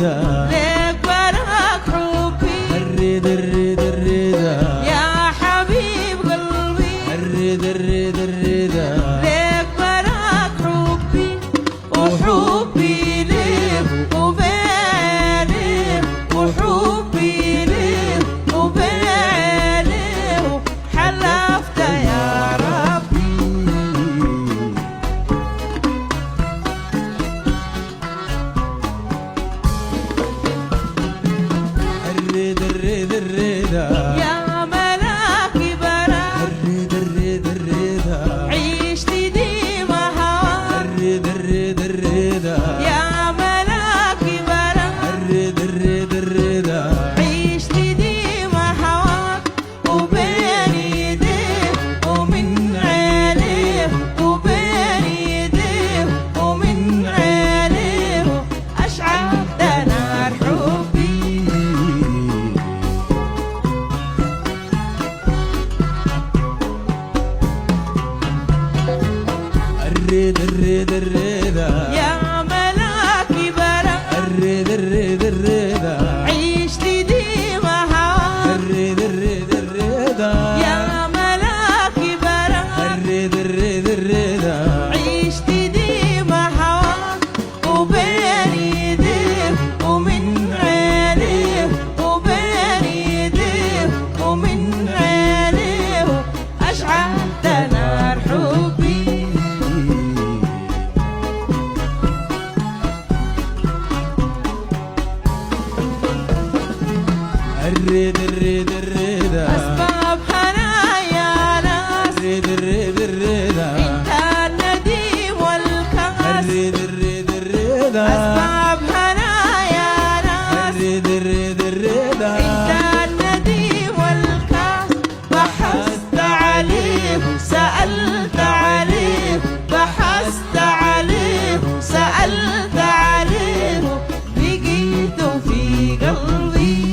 الرضا ليك برك حبي الرضا الرضا الرضا يا حبيب قلبي الرضا الرضا الرضا ليك برك حبي وحبي ليك وبيني وحبي ليك وبيني حلفت يا ربي الرضا الرضا الرضا يا ملاكي برك الرضا الرضا الرضا عيشت ديما هواك الرضا الرضا الرضا يا ملاكي برك الرضا الرضا الرضا عيشت ديما هواك وبين يديك ومن عينيك وبين يديك ومن عينيك أشعلت نار حبي الرضا الرضا الرضا يا ملاكي برك الرضا الرضا الرضا عيشت ديما هواك الرضا الرضا الرضا يا ملاكي برك الرضا الرضا الرضا عيشت ديما هواك وبين يديك ومن عينيك وبين يديك ومن عينيك أشعلت نار حبي الرضا الرضا الرضا أسباب هنايا ناس الرضا الرضا الرضا انت النديم والكاس الرضا الرضا الرضا أسباب هنايا ناس الرضا الرضا الرضا انت النديم والكاس بحثت عليه سألت عليه بحثت عليه سألت عليه لقيته في قلبي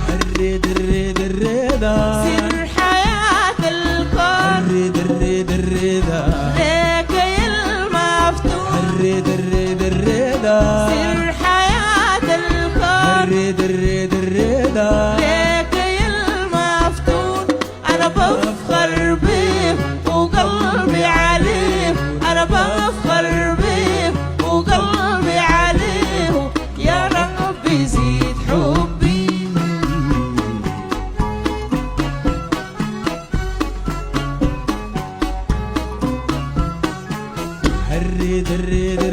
الرضا الرضا الرضا سر حياة الكون الرضا الرضا الرضا ليك المفتوح الرضا الرضا الرضا سر حياة الكون الرضا الرضا الرضا ليك المفتون أنا بفخر بيه وقلبي عليه أنا بفخر بيه وقلبي عليه يا ربي زيد حبي الرضا الرضا